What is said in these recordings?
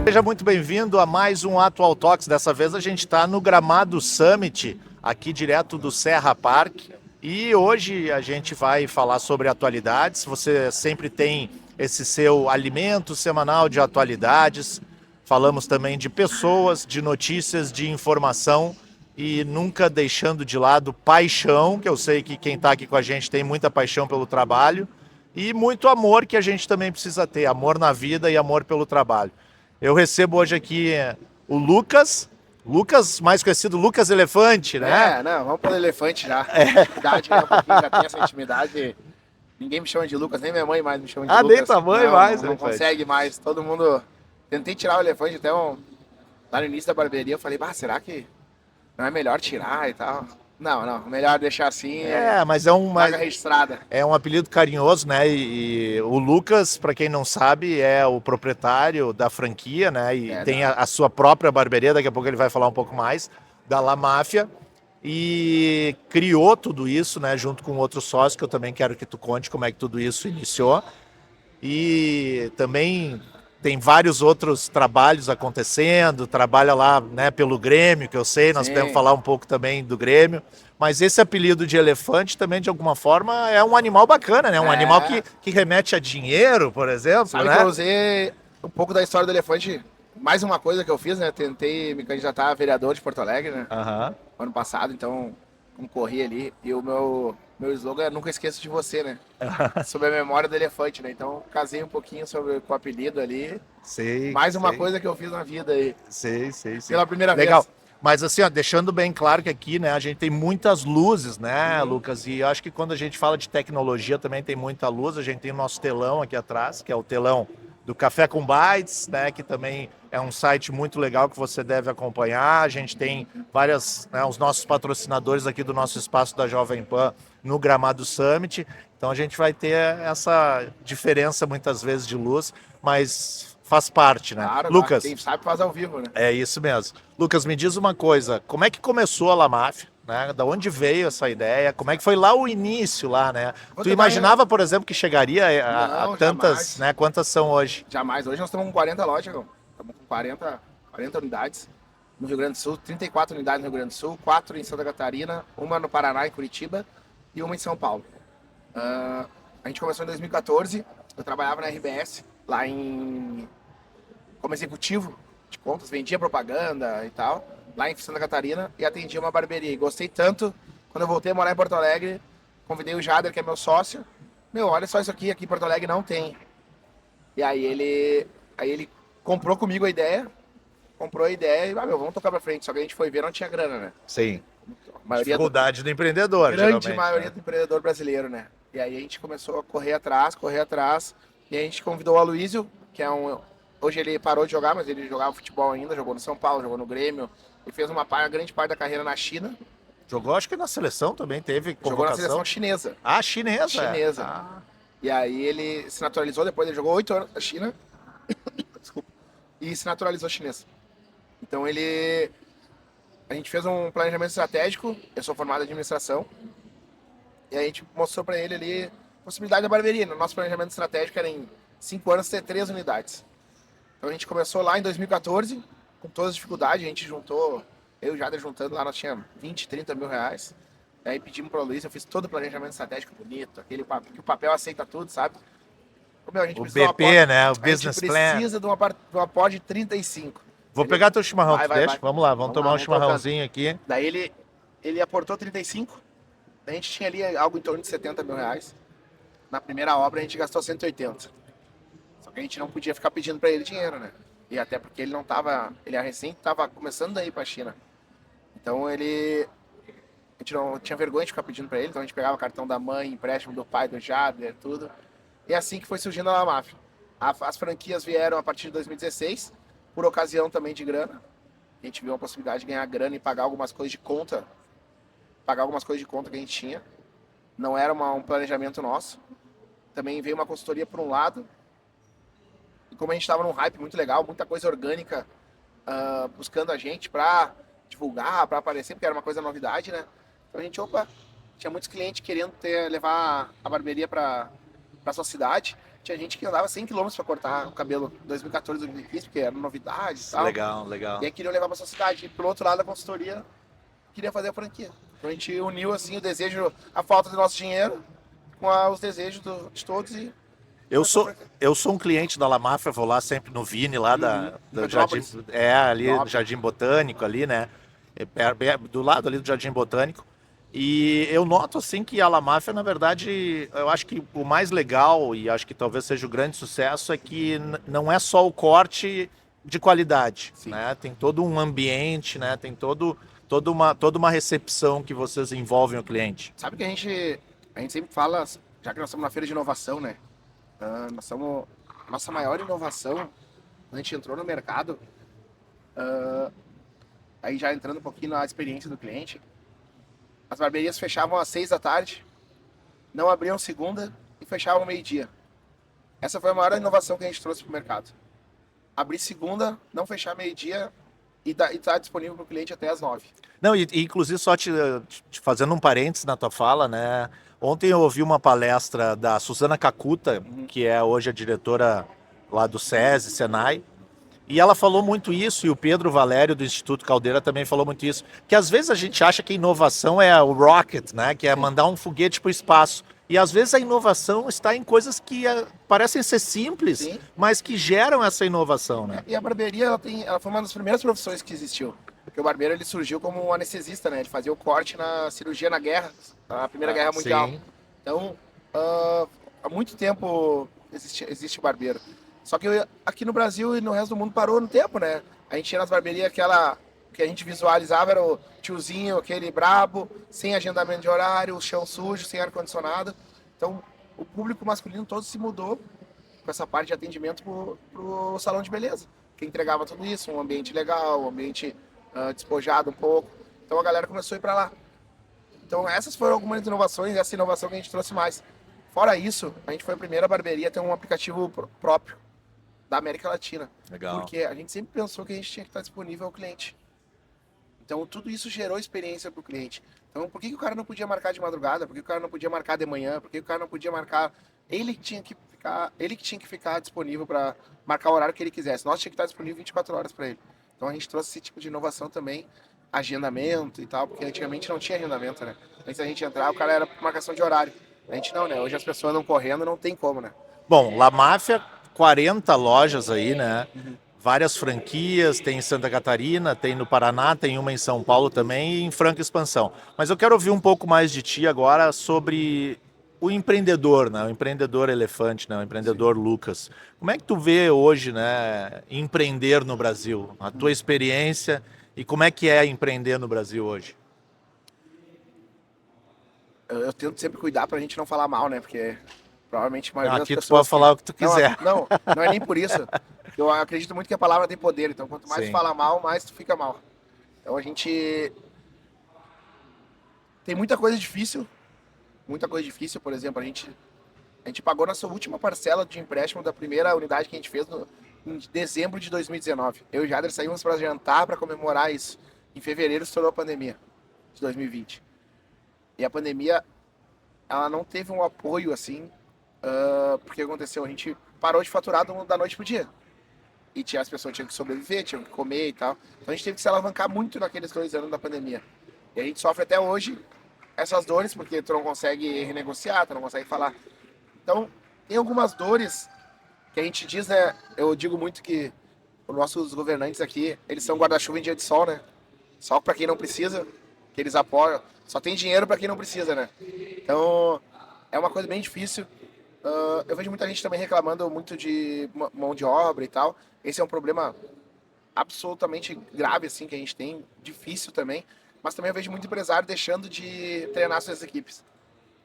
Seja muito bem-vindo a mais um Atual Talks. Dessa vez a gente está no Gramado Summit, aqui direto do Serra Park. E hoje a gente vai falar sobre atualidades. Você sempre tem esse seu alimento semanal de atualidades. Falamos também de pessoas, de notícias, de informação e nunca deixando de lado paixão, que eu sei que quem está aqui com a gente tem muita paixão pelo trabalho e muito amor que a gente também precisa ter, amor na vida e amor pelo trabalho. Eu recebo hoje aqui o Lucas, mais conhecido Lucas Elefante, né? Não, vamos pelo elefante já. Idade, né? Um pouquinho, já tem essa intimidade. Ninguém me chama de Lucas, nem minha mãe mais me chama de Lucas. Nem tua mãe não, mais, não elefante. consegue mais. Todo mundo... Tentei tirar o elefante até lá no início da barbearia. Eu falei, será que não é melhor tirar e tal? Não, melhor deixar assim. Mas é um... Marca registrada. É um apelido carinhoso, né? E o Lucas, para quem não sabe, é o proprietário da franquia, né? E tem a sua própria barbearia, daqui a pouco ele vai falar um pouco mais, da La Máfia. E criou tudo isso, né? Junto com outro sócio, que eu também quero que tu conte como é que tudo isso iniciou. E também tem vários outros trabalhos acontecendo, trabalha lá, né, pelo Grêmio, que eu sei, nós podemos falar um pouco também do Grêmio, mas esse apelido de elefante também, de alguma forma, é um animal bacana, né? Um animal que remete a dinheiro, por exemplo. Sabe, né? que eu usei um pouco da história do elefante, mais uma coisa que eu fiz, né? Tentei me candidatar a vereador de Porto Alegre, né? Ano passado, então concorri ali, e o meu slogan é "Nunca esqueço de você", né? Sobre a memória do elefante, né? Então casei um pouquinho com o apelido ali. Mais uma coisa que eu fiz na vida aí. Sei. Pela primeira Legal. vez. Mas assim, ó, deixando bem claro que aqui, né, a gente tem muitas luzes, né, Lucas? E eu acho que quando a gente fala de tecnologia também tem muita luz. A gente tem o nosso telão aqui atrás, que é o telão do Café com Bytes, né, que também é um site muito legal que você deve acompanhar. A gente tem os nossos patrocinadores aqui do nosso espaço da Jovem Pan no Gramado Summit. Então a gente vai ter essa diferença muitas vezes de luz, mas faz parte, né? Claro, Lucas, quem sabe faz ao vivo, né? é isso mesmo. Lucas, me diz uma coisa, como é que começou a La Máfia? Né? Da onde veio essa ideia? Como é que foi lá o início lá, né? Tu imaginava, por exemplo, que chegaria a tantas, né? Quantas são hoje? Jamais. Hoje nós estamos com 40 lojas, estamos com 40 unidades no Rio Grande do Sul, 34 unidades no Rio Grande do Sul, 4 em Santa Catarina, uma no Paraná e Curitiba e uma em São Paulo. A gente começou em 2014, eu trabalhava na RBS, lá como executivo de contas, vendia propaganda e tal, lá em Santa Catarina, e atendia uma barbearia. E gostei tanto, quando eu voltei a morar em Porto Alegre, convidei o Jader, que é meu sócio. Olha só isso aqui em Porto Alegre não tem. E aí ele comprou comigo a ideia, e, vamos tocar pra frente. Só que a gente foi ver, não tinha grana, né? Sim. Dificuldade do empreendedor, grande maioria do empreendedor brasileiro, né? E aí a gente começou a correr atrás, e a gente convidou o Aloysio, que é hoje ele parou de jogar, mas ele jogava futebol ainda, jogou no São Paulo, jogou no Grêmio, e fez uma grande parte da carreira na China. Jogou, acho que na seleção também teve convocação. Jogou na seleção chinesa. Chinesa? Chinesa. E aí ele se naturalizou, depois ele jogou 8 anos na China. Desculpa. E se naturalizou chinês. Então a gente fez um planejamento estratégico, eu sou formado em administração, e a gente mostrou para ele ali a possibilidade da barbearia. No nosso planejamento estratégico era em 5 anos ter 3 unidades. Então a gente começou lá em 2014, com todas as dificuldades, a gente juntou, eu e o Jader juntando lá, nós tínhamos 20, 30 mil reais. Aí pedimos para o Luiz, eu fiz todo o planejamento estratégico bonito, aquele que o papel aceita tudo, sabe? A gente o BP, né? O business plan. A gente precisa de uma aporte de 35. Vou pegar teu chimarrão, deixa? Vamos lá, vamos tomar um chimarrãozinho aqui. Daí ele aportou 35, a gente tinha ali algo em torno de 70 mil reais. Na primeira obra a gente gastou 180. Só que a gente não podia ficar pedindo para ele dinheiro, né? E até porque ele recém estava começando a ir para a China. Então a gente não tinha vergonha de ficar pedindo para ele, então a gente pegava cartão da mãe, empréstimo do pai, do Jader, tudo. E é assim que foi surgindo a La Máfia. As franquias vieram a partir de 2016, por ocasião também de grana. A gente viu a possibilidade de ganhar grana e pagar algumas coisas de conta. Que a gente tinha. Não era um planejamento nosso. Também veio uma consultoria por um lado. E como a gente estava num hype muito legal, muita coisa orgânica buscando a gente para divulgar, para aparecer, porque era uma coisa novidade, né? Então a gente, tinha muitos clientes querendo levar a barbearia para sua cidade. Tinha gente que andava 100 km para cortar o cabelo em 2014, 2015, porque era novidade e tal. Legal, legal. E aí queriam levar para sua cidade. E pelo outro lado, a consultoria queria fazer a franquia. Então a gente uniu assim o desejo, a falta do nosso dinheiro com os desejos de todos e eu sou um cliente da La Máfia, vou lá sempre no Vini, lá do Jardim, ali no Jardim Botânico, ali, né? Do lado ali do Jardim Botânico. E eu noto assim que a La Máfia, na verdade, eu acho que o mais legal e acho que talvez seja o grande sucesso é que não é só o corte de qualidade, né? Tem todo um ambiente, né? Tem toda uma recepção que vocês envolvem o cliente. Sabe que a gente sempre fala, já que nós estamos na feira de inovação, né? A nossa maior inovação, quando a gente entrou no mercado, aí já entrando um pouquinho na experiência do cliente, as barbearias fechavam às 6 da tarde, não abriam segunda e fechavam meio-dia. Essa foi a maior inovação que a gente trouxe para o mercado. Abrir segunda, não fechar meio-dia e tá disponível para o cliente até às 9. Não, e inclusive só te fazendo um parênteses na tua fala, né? Ontem eu ouvi uma palestra da Suzana Kakuta, que é hoje a diretora lá do SESI, Senai, e ela falou muito isso, e o Pedro Valério do Instituto Caldeira também falou muito isso, que às vezes a gente acha que a inovação é o rocket, né? Que é mandar um foguete para o espaço. E às vezes a inovação está em coisas que parecem ser simples, mas que geram essa inovação, né? E a barbearia, ela foi uma das primeiras profissões que existiu. Porque o barbeiro, ele surgiu como um anestesista, né? Ele fazia o corte na cirurgia na guerra, na Primeira Guerra Mundial. Sim. Então, há muito tempo existe barbeiro. Só que aqui no Brasil e no resto do mundo parou no tempo, né? A gente ia nas barbearias, aquela que a gente visualizava era o tiozinho, aquele brabo, sem agendamento de horário, o chão sujo, sem ar-condicionado. Então, o público masculino todo se mudou com essa parte de atendimento pro salão de beleza, que entregava tudo isso, um ambiente legal, um ambiente despojado um pouco. Então a galera começou a ir para lá. Então essas foram algumas inovações, essa inovação que a gente trouxe mais. Fora isso, a gente foi a primeira barbearia a ter um aplicativo próprio da América Latina. Legal. Porque a gente sempre pensou que a gente tinha que estar disponível ao cliente. Então tudo isso gerou experiência para o cliente. Então por que o cara não podia marcar de madrugada? Por que o cara não podia marcar de manhã? Por que o cara não podia marcar... Ele que tinha que ficar disponível para marcar o horário que ele quisesse. Nós tinha que estar disponível 24 horas para ele. Então a gente trouxe esse tipo de inovação também, agendamento e tal, porque antigamente não tinha agendamento, né? Antes da gente entrar, o cara era por marcação de horário. A gente não, né? Hoje as pessoas andam correndo, não tem como, né? Bom, La Máfia, 40 lojas aí, né? Várias franquias, tem em Santa Catarina, tem no Paraná, tem uma em São Paulo também e em franca expansão. Mas eu quero ouvir um pouco mais de ti agora sobre o empreendedor, né? O empreendedor elefante, né? O empreendedor Lucas. Como é que tu vê hoje, né, empreender no Brasil? A tua experiência e como é que é empreender no Brasil hoje? Eu tento sempre cuidar pra gente não falar mal, né? Porque provavelmente a maioria das Aqui tu pessoas... pode falar o que tu quiser. Não é nem por isso. Eu acredito muito que a palavra tem poder. Então quanto mais tu fala mal, mais tu fica mal. Então a gente... Tem muita coisa difícil. Por exemplo, a gente pagou nossa última parcela de empréstimo da primeira unidade que a gente fez em dezembro de 2019. Eu e o Jader saímos para jantar para comemorar isso. Em fevereiro estourou a pandemia de 2020. E a pandemia, ela não teve um apoio assim, porque aconteceu, a gente parou de faturar da noite pro dia. E as pessoas tinham que sobreviver, tinham que comer e tal. Então a gente teve que se alavancar muito naqueles 2 anos da pandemia. E a gente sofre até hoje essas dores, porque tu não consegue renegociar, tu não consegue falar. Então, tem algumas dores que a gente diz, né? Eu digo muito que os nossos governantes aqui, eles são guarda-chuva em dia de sol, né? Só para quem não precisa, que eles apoiam. Só tem dinheiro para quem não precisa, né? Então, é uma coisa bem difícil. Eu vejo muita gente também reclamando muito de mão de obra e tal. Esse é um problema absolutamente grave, assim, que a gente tem, difícil também. Mas também eu vejo muito empresário deixando de treinar suas equipes.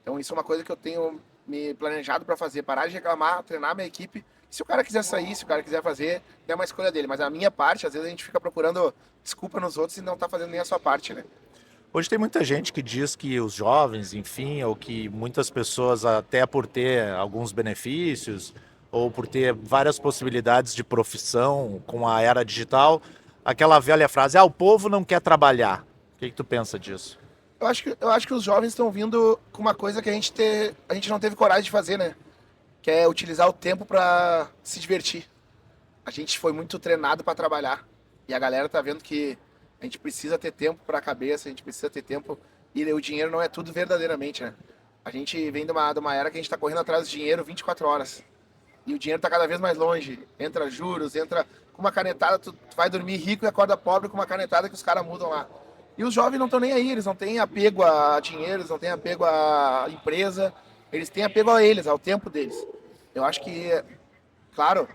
Então isso é uma coisa que eu tenho me planejado para fazer, parar de reclamar, treinar minha equipe. Se o cara quiser sair, se o cara quiser fazer, é uma escolha dele. Mas a minha parte, às vezes a gente fica procurando desculpa nos outros e não tá fazendo nem a sua parte, né? Hoje tem muita gente que diz que os jovens, enfim, ou que muitas pessoas, até por ter alguns benefícios, ou por ter várias possibilidades de profissão com a era digital, aquela velha frase, o povo não quer trabalhar. O que tu pensa disso? Eu acho que os jovens estão vindo com uma coisa que a gente não teve coragem de fazer, né? que é utilizar o tempo para se divertir. A gente foi muito treinado para trabalhar. E a galera tá vendo que a gente precisa ter tempo para a cabeça, a gente precisa ter tempo. E o dinheiro não é tudo verdadeiramente, né? A gente vem de uma era que a gente está correndo atrás do dinheiro 24 horas. E o dinheiro está cada vez mais longe. Entra juros, entra com uma canetada, tu vai dormir rico e acorda pobre com uma canetada que os caras mudam lá. E os jovens não estão nem aí, eles não têm apego a dinheiro, eles não têm apego à empresa, eles têm apego a eles, ao tempo deles. Eu acho que, claro,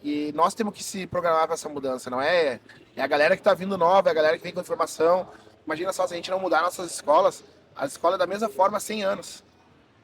e nós temos que se programar para essa mudança, não é? É a galera que está vindo nova, é a galera que vem com informação. Imagina só se a gente não mudar nossas escolas, as escolas da mesma forma há 100 anos.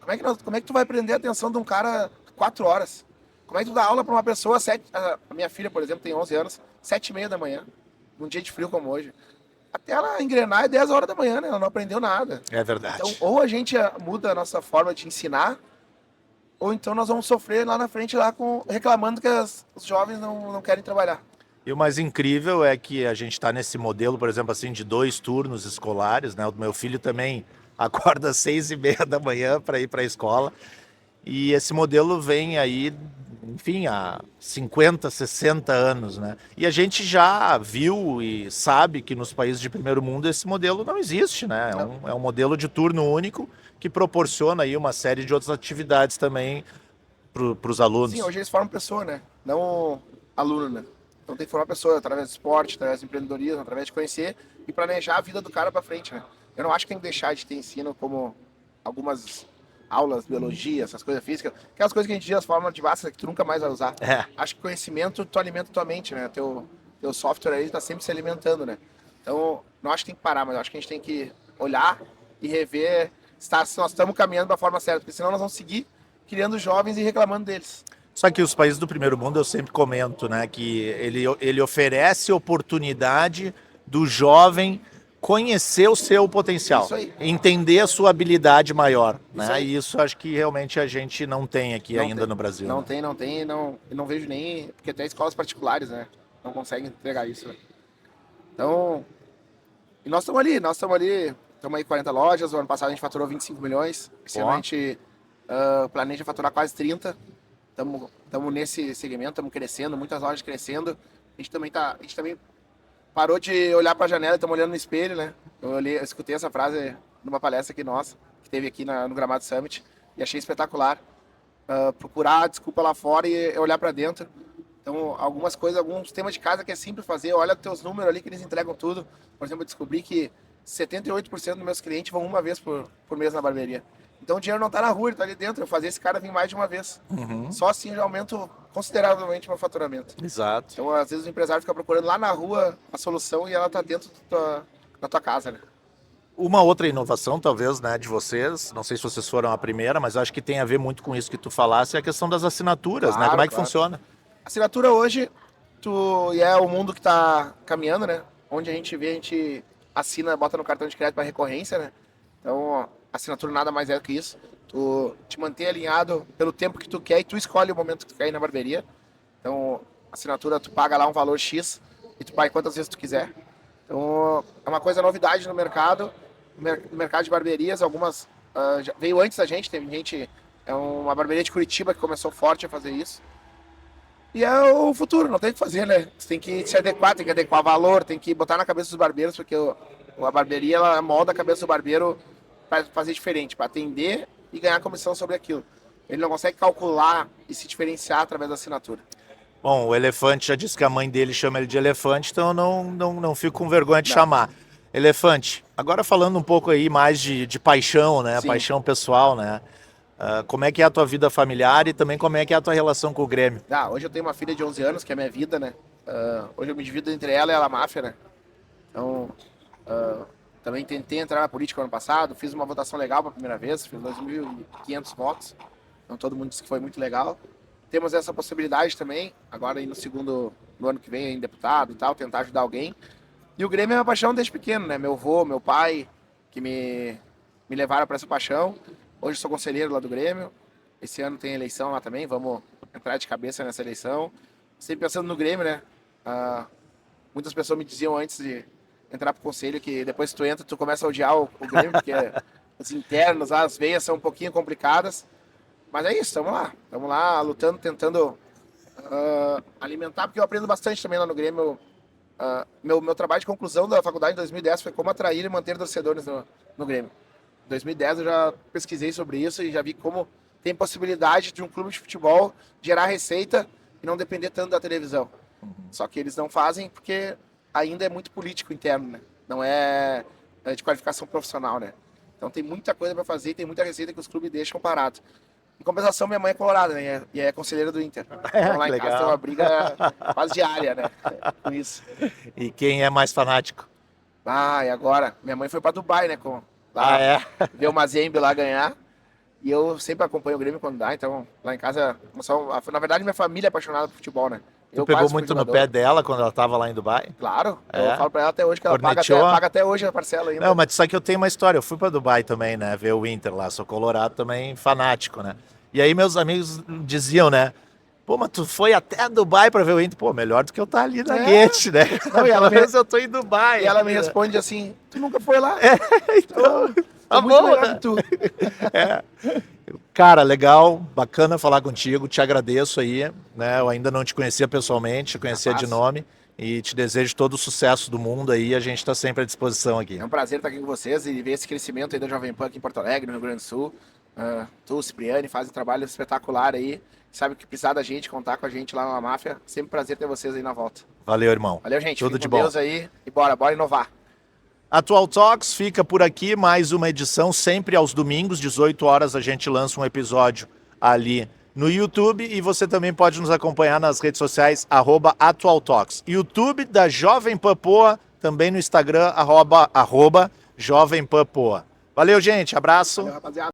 Como é que tu vai prender a atenção de um cara 4 horas? Como é que tu dá aula para uma pessoa, a minha filha, por exemplo, tem 11 anos, 7h30 da manhã, num dia de frio como hoje. Até ela engrenar é 10 horas da manhã, né? Ela não aprendeu nada. É verdade. Então, ou a gente muda a nossa forma de ensinar, ou então nós vamos sofrer lá na frente reclamando que os jovens não querem trabalhar. E o mais incrível é que a gente está nesse modelo, por exemplo, assim, de 2 turnos escolares, né? O meu filho também acorda às 6h30 da manhã para ir para a escola. E esse modelo vem aí, enfim, há 50, 60 anos, né? E a gente já viu e sabe que nos países de primeiro mundo esse modelo não existe, né? É um modelo de turno único que proporciona aí uma série de outras atividades também para os alunos. Sim, hoje eles formam pessoa, né? Não aluno, né? Então tem que formar pessoa através do esporte, através do empreendedorismo, através de conhecer e planejar a vida do cara para frente, né? Eu não acho que tem que deixar de ter ensino como algumas aulas, biologia, essas coisas físicas, aquelas coisas que a gente diz as formas de massa que tu nunca mais vai usar. É. Acho que conhecimento tu alimenta tua mente, né? Teu software aí tá sempre se alimentando, né? Então, não acho que tem que parar, mas acho que a gente tem que olhar e rever se nós estamos caminhando da forma certa, porque senão nós vamos seguir criando jovens e reclamando deles. Só que os países do primeiro mundo, eu sempre comento, né, que ele oferece oportunidade do jovem conhecer o seu potencial, entender a sua habilidade maior, né? E isso acho que realmente a gente não tem aqui ainda no Brasil. Não tem, não vejo nem, porque até escolas particulares, né, não conseguem entregar isso. Né? Então, e nós estamos aí 40 lojas, o ano passado a gente faturou 25 milhões, esse ano a gente planeja faturar quase 30. Estamos nesse segmento, estamos crescendo, muitas lojas crescendo. A gente também parou de olhar para a janela, estamos olhando no espelho, né? Eu escutei essa frase numa palestra aqui nossa, que teve aqui no Gramado Summit, e achei espetacular. Procurar desculpa lá fora e olhar para dentro. Então, alguns temas de casa que é simples fazer, olha os teus números ali que eles entregam tudo. Por exemplo, eu descobri que 78% dos meus clientes vão uma vez por mês na barbearia. Então o dinheiro não está na rua, ele está ali dentro. Eu fazer esse cara vir mais de uma vez. Só assim eu aumento consideravelmente o meu faturamento. Exato. Então, às vezes, o empresário fica procurando lá na rua a solução e ela está dentro da tua casa, né? Uma outra inovação, talvez, né, de vocês, não sei se vocês foram a primeira, mas acho que tem a ver muito com isso que tu falasse, é a questão das assinaturas, né? Como é que funciona? Assinatura hoje, é o mundo que está caminhando, né? Onde a gente assina, bota no cartão de crédito para recorrência, né? Então, assinatura nada mais é do que isso. Tu te mantém alinhado pelo tempo que tu quer e tu escolhe o momento que tu quer ir na barbearia. Então, assinatura, tu paga lá um valor X e tu paga quantas vezes tu quiser. Então, é uma coisa novidade no mercado, no mercado de barbearias. Algumas veio antes da gente, tem gente, é uma barbearia de Curitiba que começou forte a fazer isso. E é o futuro, não tem o que fazer, né? Você tem que se adequar, tem que adequar valor, tem que botar na cabeça dos barbeiros, porque a barbearia ela molda a cabeça do barbeiro para fazer diferente, para atender e ganhar comissão sobre aquilo. Ele não consegue calcular e se diferenciar através da assinatura. Bom, o Elefante já disse que a mãe dele chama ele de Elefante, então eu não fico com vergonha de chamar. Elefante, agora falando um pouco aí mais de paixão, né? Sim. Paixão pessoal, né? Como é que é a tua vida familiar e também como é que é a tua relação com o Grêmio? Hoje eu tenho uma filha de 11 anos, que é a minha vida, né? Hoje eu me divido entre ela e a máfia, né? Então, também tentei entrar na política ano passado, fiz uma votação legal pela primeira vez, fiz 2.500 votos, então todo mundo disse que foi muito legal. Temos essa possibilidade também, agora ir no ano que vem em deputado e tal, tentar ajudar alguém. E o Grêmio é uma paixão desde pequeno, né? Meu avô, meu pai, que me levaram para essa paixão. Hoje sou conselheiro lá do Grêmio. Esse ano tem eleição lá também, vamos entrar de cabeça nessa eleição. Sempre pensando no Grêmio, né? Muitas pessoas me diziam antes de entrar pro conselho que depois que tu entra, tu começa a odiar o Grêmio, porque os internos, as veias são um pouquinho complicadas. Mas é isso, estamos lá lutando, tentando alimentar, porque eu aprendo bastante também lá no Grêmio. Meu trabalho de conclusão da faculdade em 2010 foi como atrair e manter torcedores no Grêmio. Em 2010 eu já pesquisei sobre isso e já vi como tem possibilidade de um clube de futebol gerar receita e não depender tanto da televisão. Só que eles não fazem porque ainda é muito político interno, né? Não é de qualificação profissional, né? Então tem muita coisa para fazer, tem muita receita que os clubes deixam parado. Em compensação, minha mãe é colorada, né? E é conselheira do Inter. Então lá em casa tem uma briga quase diária, né? Com isso. E quem é mais fanático? E agora? Minha mãe foi para Dubai, né? Lá, ver o Mazembe lá ganhar. E eu sempre acompanho o Grêmio quando dá. Então, lá em casa, na verdade, minha família é apaixonada por futebol, né? Tu pegou muito no pé dela quando ela estava lá em Dubai? Claro. Eu falo pra ela até hoje que ela paga até hoje a parcela ainda. Não, mas só que eu tenho uma história. Eu fui para Dubai também, né? Ver o Inter lá. Sou colorado também, fanático, né? E aí meus amigos diziam, né? Pô, mas tu foi até Dubai para ver o Inter? Pô, melhor do que eu estar ali na Guete, né? Não, e ela eu tô em Dubai. E ela me responde assim, tu nunca foi lá? Então... Tá bom, né? Cara, legal, bacana falar contigo, te agradeço aí, né? Eu ainda não te conhecia pessoalmente, te conhecia de nome e te desejo todo o sucesso do mundo aí, a gente está sempre à disposição aqui. É um prazer estar aqui com vocês e ver esse crescimento aí da Jovem Pan aqui em Porto Alegre, no Rio Grande do Sul. Tu, Cipriani, fazem um trabalho espetacular aí, sabe que precisar da gente, contar com a gente lá na Máfia, sempre prazer ter vocês aí na volta. Valeu, irmão. Valeu, gente. Tudo Fique de com bom. Deus aí e bora inovar. Atual Talks fica por aqui, mais uma edição, sempre aos domingos, 18 horas a gente lança um episódio ali no YouTube e você também pode nos acompanhar nas redes sociais, @Atual Talks. YouTube da Jovem Pan Poa, também no Instagram, @Jovem Pan Poa. Valeu, gente, abraço. Valeu, rapaziada.